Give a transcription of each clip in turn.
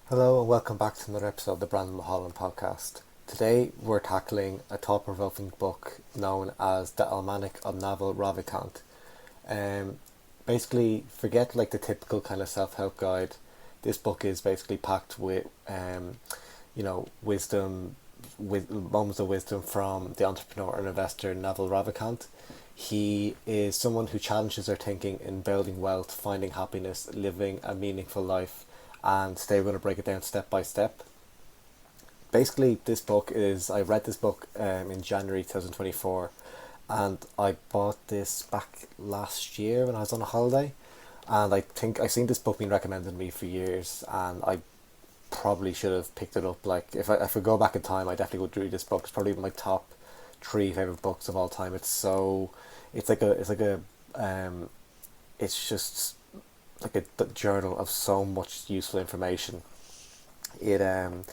Hello and welcome back to another episode of the Brandon Mulholland podcast. Today we're tackling a thought-provoking book known as the Almanack of Naval Ravikant. Um, Basically, forget like the typical kind of self-help guide. This book is basically packed with, wisdom, with moments of wisdom from the entrepreneur and investor Naval Ravikant. He is someone who challenges our thinking in building wealth, finding happiness, living a meaningful life, and today we're going to break it down step by step. Basically, I read this book in January 2024, and I bought this back last year when I was on a holiday, and I think I've seen this book being recommended to me for years, and I probably should have picked it up. Like if I go back in time, I definitely would read this book. It's probably my top three favorite books of all time. Um, it's just like a journal of so much useful information. It and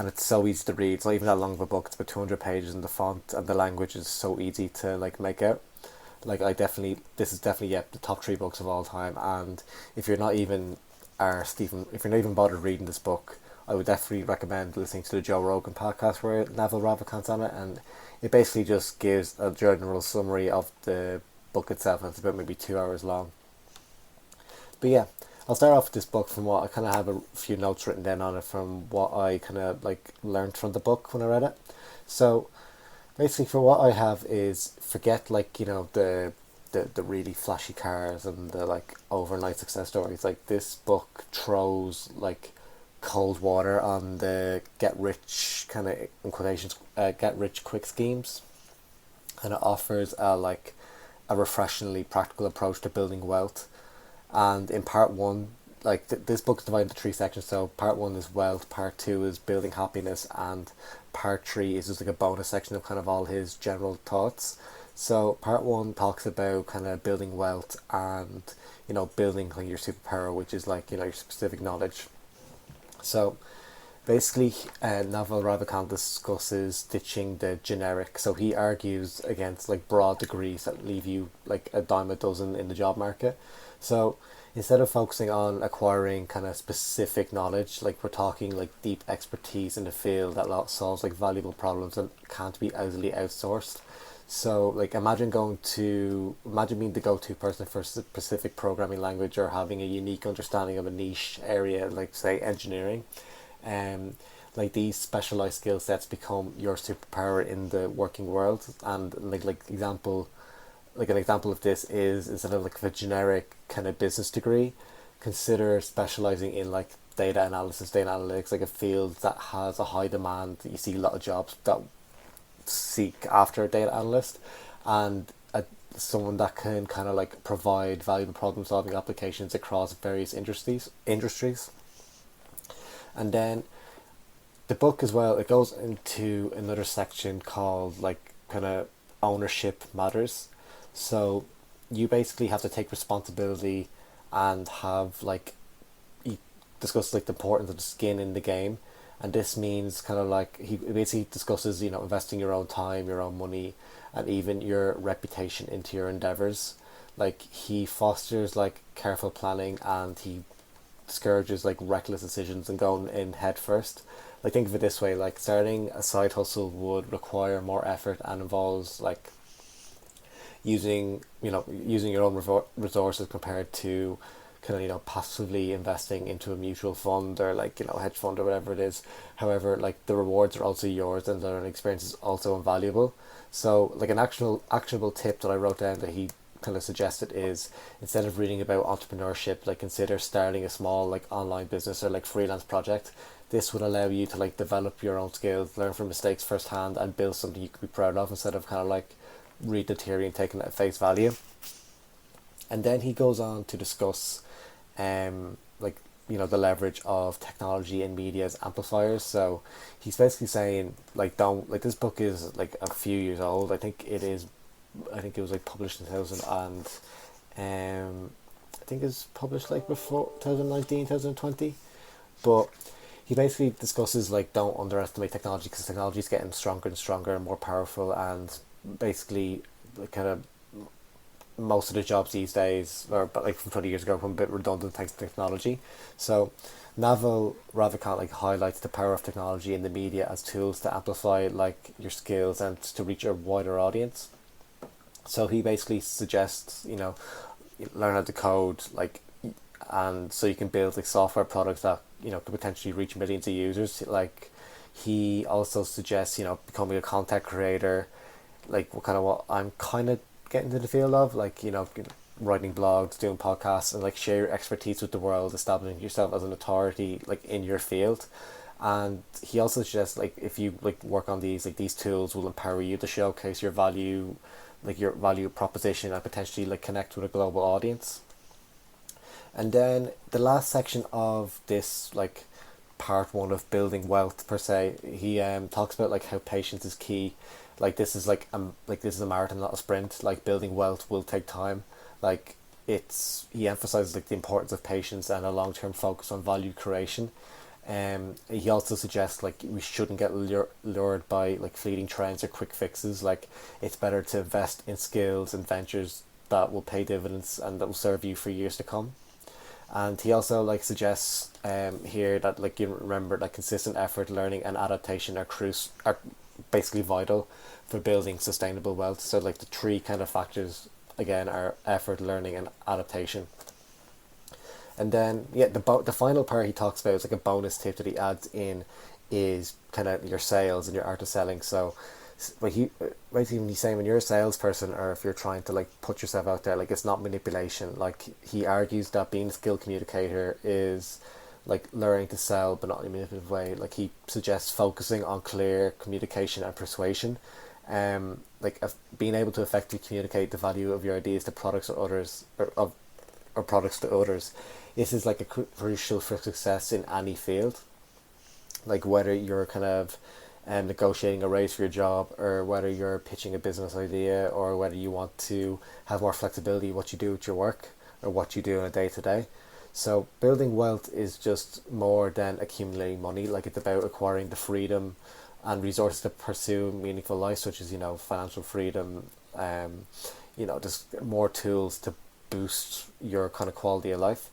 it's so easy to read. It's not even that long of a book. It's about 200 pages, and the font and the language is so easy to like make out. This is definitely the top three books of all time. And if you're not even if you're not even bothered reading this book, I would definitely recommend listening to the Joe Rogan podcast where Naval Ravikant's on it, and it basically just gives a general summary of the book itself. And it's about maybe 2 hours long. But yeah, I'll start off with this book from what I kind of have a few notes written down on it from what I kind of like learned from the book when I read it. So basically, for what I have is forget the really flashy cars and the like overnight success stories. Like this book throws like cold water on the get rich kind of in quotations get rich quick schemes, and it offers a refreshingly practical approach to building wealth. And in part one, this book is divided into three sections. So part one is wealth, part two is building happiness, and part three is just like a bonus section of kind of all his general thoughts. So part one talks about kind of building wealth and building like your superpower, which is like your specific knowledge. So basically, Naval Ravikant discusses ditching the generic. So he argues against like broad degrees that leave you like a dime a dozen in the job market. So instead of focusing on acquiring kind of specific knowledge, like we're talking like deep expertise in the field that solves like valuable problems that can't be easily outsourced. So like imagine being the go-to person for a specific programming language, or having a unique understanding of a niche area like say engineering. um, like these specialized skill sets become your superpower in the working world. And an example of this is instead of like a generic kind of business degree, consider specializing in like data analysis, data analytics, like a field that has a high demand. You see a lot of jobs that seek after a data analyst, and someone that can kind of like provide valuable problem solving applications across various industries. And then the book as well, it goes into another section called like kind of ownership matters. So you basically have to take responsibility and have like he discusses like the importance of the skin in the game. And this means kind of like he basically discusses investing your own time, your own money, and even your reputation into your endeavors. Like he fosters like careful planning, and he discourages like reckless decisions and going in head first. Like think of it this way: like starting a side hustle would require more effort and involves like using your own resources compared to kind of passively investing into a mutual fund or like hedge fund or whatever it is. However, like the rewards are also yours, and the learning experience is also invaluable. So like an actual actionable tip that I wrote down that he kind of suggested is, instead of reading about entrepreneurship, like consider starting a small like online business or like freelance project. This would allow you to like develop your own skills, learn from mistakes firsthand, and build something you could be proud of, instead of kind of like read the theory and taking it at face value. And then he goes on to discuss like the leverage of technology and media as amplifiers. So he's basically saying like don't like this book is like a few years old. I think it was like published in 2000, and I think it's published like before 2019, 2020. But he basically discusses like don't underestimate technology, because technology is getting stronger and stronger and more powerful, and basically kind of most of the jobs these days, or but like from 20 years ago, become a bit redundant thanks to technology. So Naval Ravikant like highlights the power of technology in the media as tools to amplify like your skills and to reach a wider audience. So he basically suggests, learn how to code, like, and so you can build like software products that could potentially reach millions of users. Like, he also suggests becoming a content creator, like what I'm kind of getting to the field of, like writing blogs, doing podcasts, and like share your expertise with the world, establishing yourself as an authority like in your field. And he also suggests like if you like work on these, like these tools will empower you to showcase your value, like your value proposition, and potentially like connect with a global audience. And then the last section of this like part one of building wealth per se, he talks about like how patience is key. Like this is like this is a marathon, not a sprint. Like building wealth will take time. Like it's he emphasizes like the importance of patience and a long term focus on value creation. He also suggests like we shouldn't get lured by like fleeting trends or quick fixes. Like it's better to invest in skills and ventures that will pay dividends and that will serve you for years to come. And he also like suggests here that like you remember that consistent effort, learning, and adaptation are basically vital for building sustainable wealth. So like the three kind of factors again are effort, learning, and adaptation. And then yeah, the final part he talks about is like a bonus tip that he adds in is kind of your sales and your art of selling. So like he basically when he's saying when you're a salesperson or if you're trying to like put yourself out there, like it's not manipulation. Like he argues that being a skilled communicator is like learning to sell but not in a manipulative way. Like he suggests focusing on clear communication and persuasion. Like being able to effectively communicate the value of your ideas to products or others or products to others. This is like a crucial for success in any field. Like whether you're kind of negotiating a raise for your job, or whether you're pitching a business idea, or whether you want to have more flexibility what you do with your work or what you do on a day to day. So building wealth is just more than accumulating money. Like it's about acquiring the freedom and resources to pursue meaningful life, such as financial freedom. Just more tools to boost your kind of quality of life.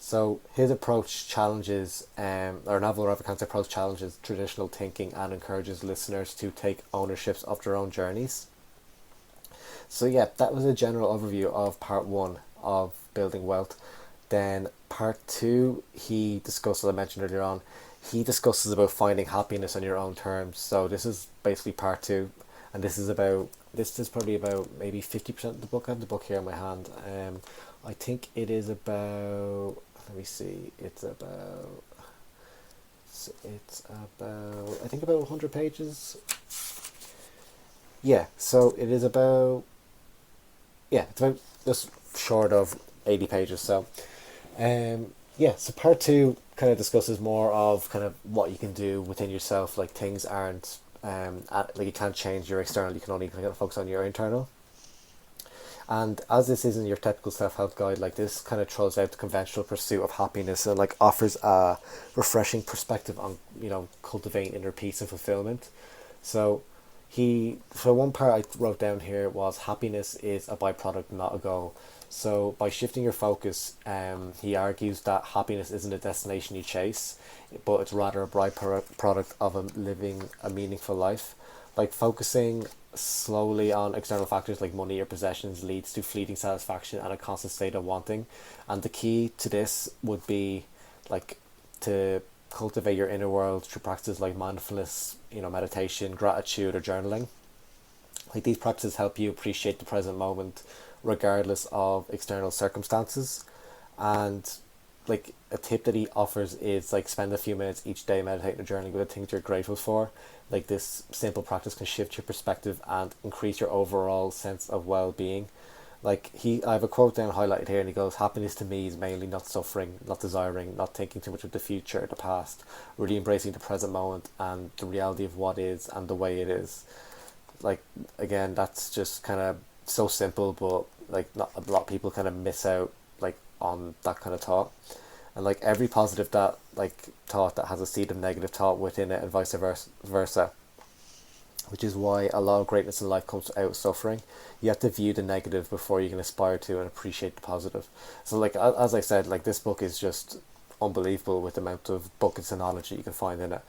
So his approach challenges, or Naval Ravikant's approach challenges traditional thinking and encourages listeners to take ownerships of their own journeys. So yeah, that was a general overview of part one of building wealth. Then part two, he discusses, as I mentioned earlier on, he discusses about finding happiness on your own terms. So this is basically part two, and this is probably about maybe 50% of the book. I have the book here in my hand. I think it is about. Let me see. It's about. I think about 100 pages. Yeah. So it is about. Yeah, it's about just short of 80 pages. So, yeah. So part two kind of discusses more of kind of what you can do within yourself. Like things aren't like you can't change your external. You can only kind of focus on your internal. And as this isn't your typical self-help guide, like this kind of throws out the conventional pursuit of happiness and like offers a refreshing perspective on cultivating inner peace and fulfillment. So for one part I wrote down here was happiness is a byproduct, not a goal. So by shifting your focus, he argues that happiness isn't a destination you chase, but it's rather a byproduct of living a meaningful life. Like focusing slowly on external factors like money or possessions leads to fleeting satisfaction and a constant state of wanting. And the key to this would be like to cultivate your inner world through practices like mindfulness, meditation, gratitude, or journaling. Like these practices help you appreciate the present moment regardless of external circumstances. And like a tip that he offers is like spend a few minutes each day meditating or journaling with the things you're grateful for. Like this simple practice can shift your perspective and increase your overall sense of well-being. Like I have a quote down highlighted here, and he goes, "Happiness to me is mainly not suffering, not desiring, not thinking too much of the future or the past, really embracing the present moment and the reality of what is and the way it is." Like again, that's just kind of so simple, but like not a lot of people kind of miss out like on that kind of thought. And like every positive thought that has a seed of negative thought within it, and vice versa. which is why a lot of greatness in life comes out of suffering. You have to view the negative before you can aspire to and appreciate the positive. So, like as I said, like this book is just unbelievable with the amount of buckets of knowledge that you can find in it.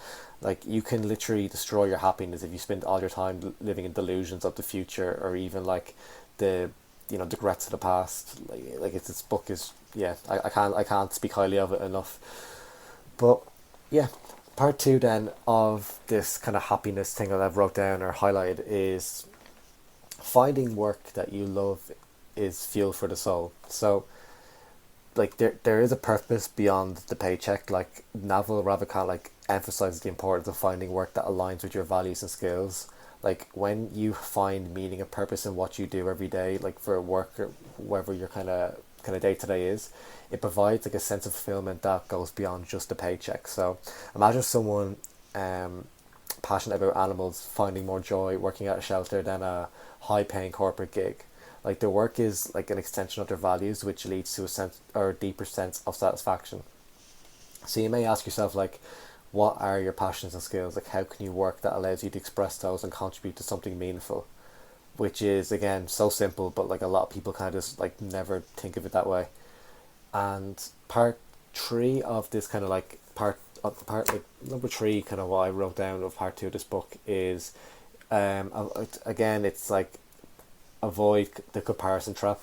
Like you can literally destroy your happiness if you spend all your time living in delusions of the future, or even like the the regrets of the past. Like it's this book is, yeah, I can't speak highly of it enough. But yeah, part two then of this kind of happiness thing that I've wrote down or highlighted is finding work that you love is fuel for the soul. So like there is a purpose beyond the paycheck. Like Naval Ravikant like emphasizes the importance of finding work that aligns with your values and skills. Like when you find meaning and purpose in what you do every day, like for work or wherever your kind of day to day is, it provides like a sense of fulfillment that goes beyond just the paycheck. So imagine someone passionate about animals finding more joy working at a shelter than a high paying corporate gig. Like their work is like an extension of their values, which leads to a sense or a deeper sense of satisfaction. So you may ask yourself like, what are your passions and skills? Like how can you work that allows you to express those and contribute to something meaningful? Which is again so simple, but like a lot of people kind of just like never think of it that way. And part three of this kind of like part like number three kind of what I wrote down of part two of this book is again it's like avoid the comparison trap.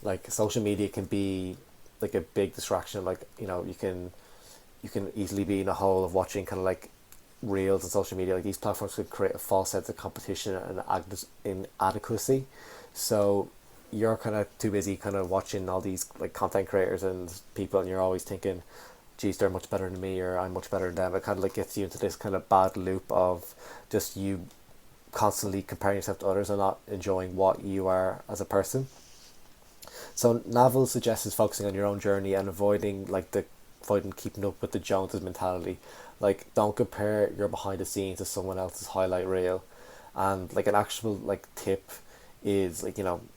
Like social media can be like a big distraction. Like you can easily be in a hole of watching kind of like reels and social media. Like these platforms could create a false sense of competition and inadequacy. So you're kind of too busy kind of watching all these like content creators and people, and you're always thinking, geez, they're much better than me, or I'm much better than them. It kind of like gets you into this kind of bad loop of just you constantly comparing yourself to others and not enjoying what you are as a person. So Naval suggests focusing on your own journey and avoiding keeping up with the Joneses mentality. Like don't compare your behind the scenes to someone else's highlight reel. And like an actual like tip is like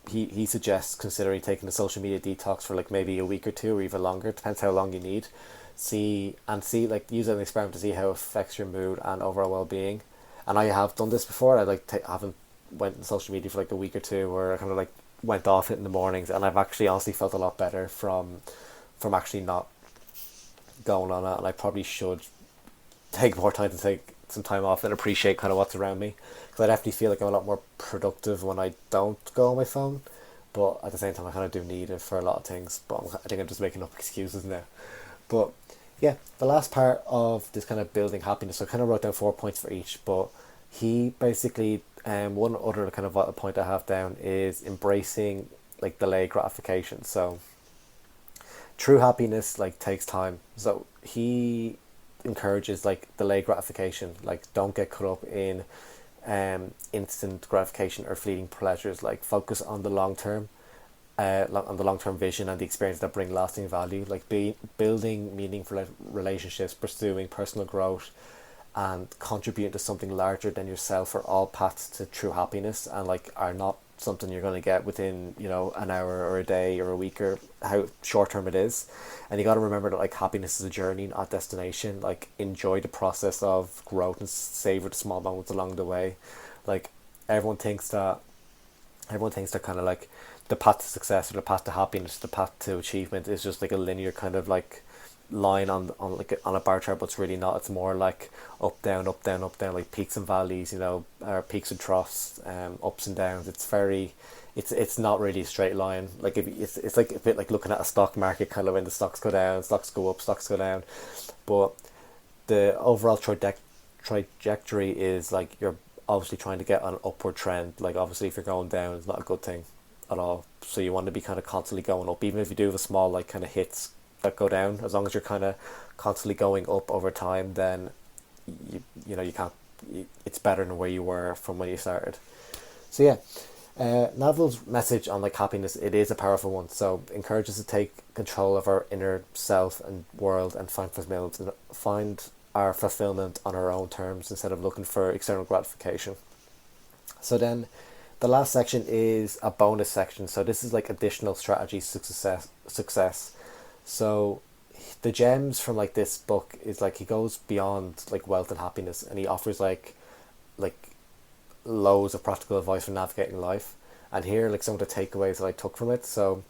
he suggests considering taking a social media detox for like maybe a week or two or even longer. It depends how long you need. See like use an experiment to see how it affects your mood and overall well being. And I have done this before. I like haven't went on social media for like a week or two, where I kind of like went off it in the mornings, and I've actually honestly felt a lot better from actually not going on it. And I probably should take more time to take some time off and appreciate kind of what's around me, because I definitely feel like I'm a lot more productive when I don't go on my phone. But at the same time, I kind of do need it for a lot of things. But I think I'm just making up excuses now. But yeah, the last part of this kind of building happiness, so I kind of wrote down 4 points for each, but he basically, one other kind of vital point I have down is embracing like delayed gratification. So true happiness like takes time. So he encourages like delayed gratification. Like don't get caught up in instant gratification or fleeting pleasures. Like focus on the long term, on the long term vision and the experience that bring lasting value. Like building meaningful relationships, pursuing personal growth, and contributing to something larger than yourself are all paths to true happiness, and like are not something you're going to get within an hour or a day or a week or how short term it is. And you got to remember that like happiness is a journey, not a destination. Like enjoy the process of growth and savor the small moments along the way. Like everyone thinks that kind of like the path to success or the path to happiness, the path to achievement is just like a linear kind of like line on a bar chart, but it's really not. It's more like up down up down up down, like peaks and valleys, or peaks and troughs, ups and downs. It's not really a straight line. Like if it's like a bit like looking at a stock market, kind of when the stocks go down, stocks go up, stocks go down. But the overall trajectory is like you're obviously trying to get an upward trend. Like obviously if you're going down, it's not a good thing at all. So you want to be kind of constantly going up, even if you do have a small like kind of hits that go down. As long as you're kind of constantly going up over time, then you can't. It's better than where you were from when you started. So yeah, Naval's message on like happiness, it is a powerful one. So encourages us to take control of our inner self and world and find our fulfillment on our own terms instead of looking for external gratification. So then the last section is a bonus section. So this is like additional strategies to success. So the gems from like this book is like he goes beyond like wealth and happiness, and he offers like loads of practical advice for navigating life. And here, like some of the takeaways that I took from it. So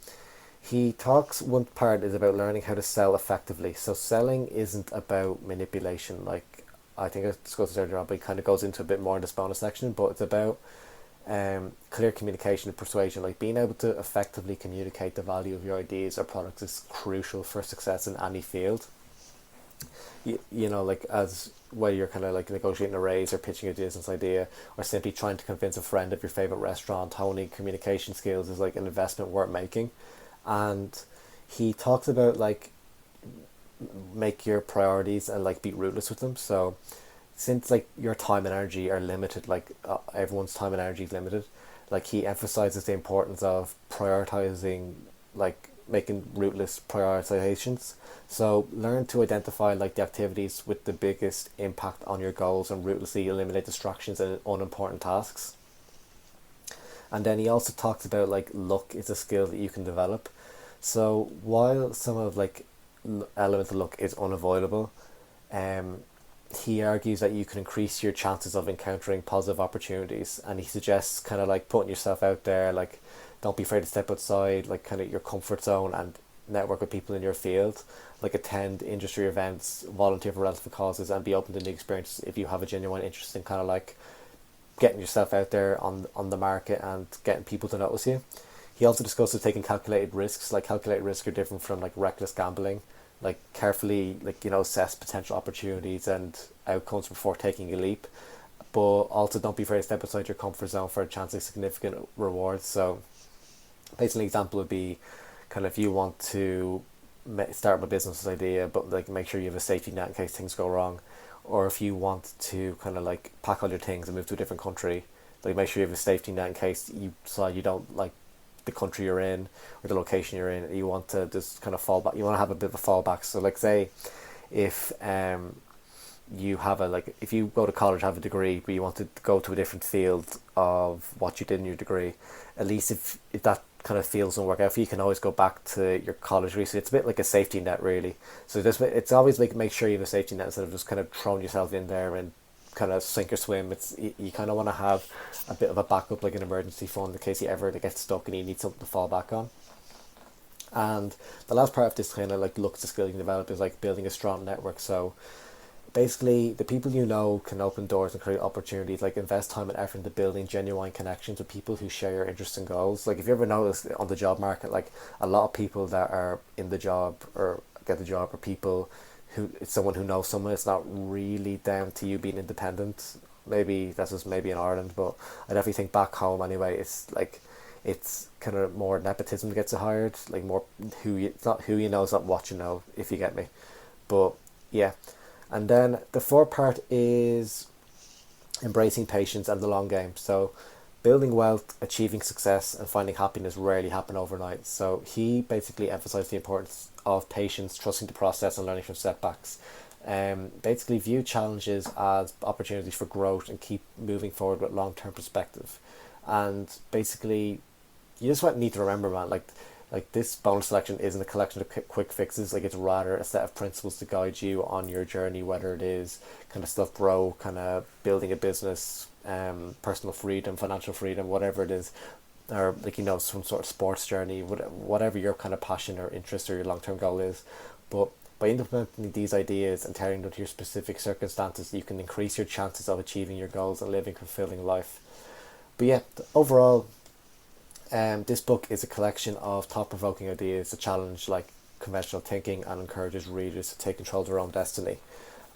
he talks, one part is about learning how to sell effectively. So selling isn't about manipulation. Like I think I discussed it earlier, but he kind of goes into a bit more in this bonus section. But it's about clear communication and persuasion. Like being able to effectively communicate the value of your ideas or products is crucial for success in any field. You know, like as whether you're kind of like negotiating a raise or pitching a business idea or simply trying to convince a friend of your favorite restaurant, honing communication skills is like an investment worth making. And he talks about like make your priorities and like be ruthless with them. So since like your time and energy are limited, like everyone's time and energy is limited, like he emphasizes the importance of prioritizing, like making ruthless prioritizations. So learn to identify like the activities with the biggest impact on your goals and ruthlessly eliminate distractions and unimportant tasks. And then he also talks about like luck is a skill that you can develop. So while some of like elements of luck is unavoidable, um, he argues that you can increase your chances of encountering positive opportunities, and he suggests kind of like putting yourself out there, like don't be afraid to step outside like kind of your comfort zone and network with people in your field, like attend industry events, volunteer for relevant causes, and be open to new experiences if you have a genuine interest in kind of like getting yourself out there on the market and getting people to notice you. He also discusses taking calculated risks. Like calculated risks are different from like reckless gambling. Like carefully, like assess potential opportunities and outcomes before taking a leap. But also don't be afraid to step outside your comfort zone for a chance of significant rewards. So, basically, an example would be kind of if you want to start a business idea, but like make sure you have a safety net in case things go wrong, or if you want to kind of like pack all your things and move to a different country, like make sure you have a safety net in case you decide you don't like the country you're in or the location you're in. You want to just kind of fall back. You want to have a bit of a fallback. So like say if you have a like if you go to college, have a degree, but you want to go to a different field of what you did in your degree, at least if that kind of field doesn't work out for you, you can always go back to your college degree. So it's a bit like a safety net really. So this it's always like make sure you have a safety net instead of just kind of throwing yourself in there and kind of sink or swim. It's you kind of want to have a bit of a backup, like an emergency fund in case you ever get stuck and you need something to fall back on. And the last part of this kind of like looks to skill you can develop is like building a strong network. So basically the people you know can open doors and create opportunities. Like invest time and effort into building genuine connections with people who share your interests and goals. Like if you ever notice on the job market, like a lot of people that are in the job or get the job are people who it's someone who knows someone. It's not really down to you being independent. Maybe that's just maybe in Ireland, but I definitely think back home anyway. It's like it's kind of more nepotism that gets you hired. Like more who you it's not who you know, it's not what you know. If you get me, but yeah. And then the fourth part is embracing patience and the long game. So building wealth, achieving success, and finding happiness rarely happen overnight. So he basically emphasized the importance of patience, trusting the process, and learning from setbacks. Basically, view challenges as opportunities for growth and keep moving forward with long term perspective. And basically, you just need to remember, man, like this bonus selection isn't a collection of quick fixes. Like it's rather a set of principles to guide you on your journey, whether it is kind of stuff grow, kind of building a business, personal freedom, financial freedom, whatever it is, or like some sort of sports journey, whatever your kind of passion or interest or your long term goal is. But by implementing these ideas and tailoring them to your specific circumstances, you can increase your chances of achieving your goals and living a fulfilling life. But yeah, overall, this book is a collection of thought-provoking ideas that challenge like conventional thinking and encourages readers to take control of their own destiny.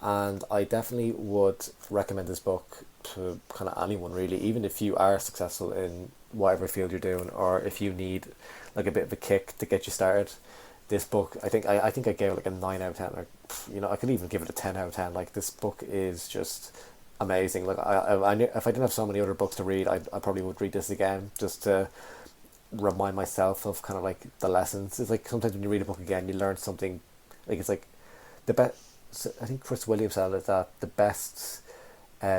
And I definitely would recommend this book to kind of anyone really, even if you are successful in whatever field you're doing, or if you need like a bit of a kick to get you started. This book, I think I gave it like a 9 out of 10, or I could even give it a 10 out of 10. Like this book is just amazing. Like I knew if I didn't have so many other books to read, I probably would read this again just to remind myself of kind of like the lessons. It's like sometimes when you read a book again, you learn something. Like it's like the best. I think Chris Williams said it, that the best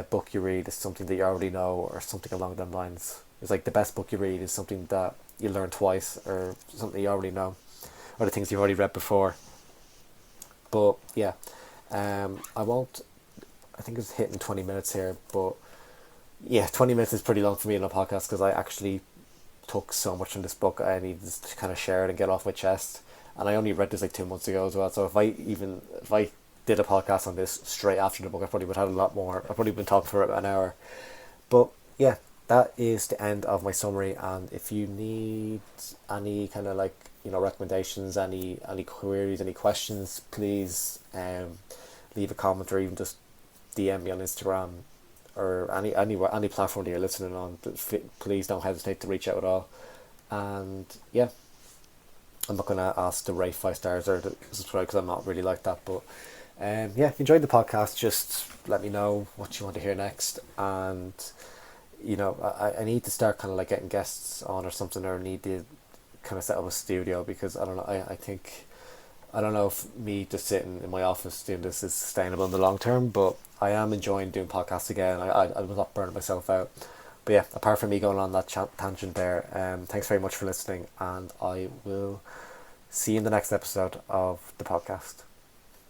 book you read is something that you already know, or something along those lines. It's like the best book you read is something that you learn twice, or something you already know, or the things you've already read before. But yeah, I won't. I think it's hitting 20 minutes here, but yeah, 20 minutes is pretty long for me in a podcast because I actually took so much from this book. I needed to kind of share it and get off my chest. And I only read this like 2 months ago as well. So if I did a podcast on this straight after the book, I probably would have had a lot more. I've probably been talking for an hour. But yeah, that is the end of my summary. And if you need any kind of like, recommendations, any queries, any questions, please leave a comment or even just DM me on Instagram or any platform that you're listening on. Please don't hesitate to reach out at all. And yeah, I'm not gonna ask to rate 5 stars or to subscribe because I'm not really like that. But yeah, if you enjoyed the podcast, just let me know what you want to hear next. And I need to start kind of like getting guests on or something, or need to kind of set up a studio because I don't know. I think I don't know if me just sitting in my office doing this is sustainable in the long term, but I am enjoying doing podcasts again. I was not burning myself out. But yeah, apart from me going on that tangent there, thanks very much for listening, and I will see you in the next episode of the podcast.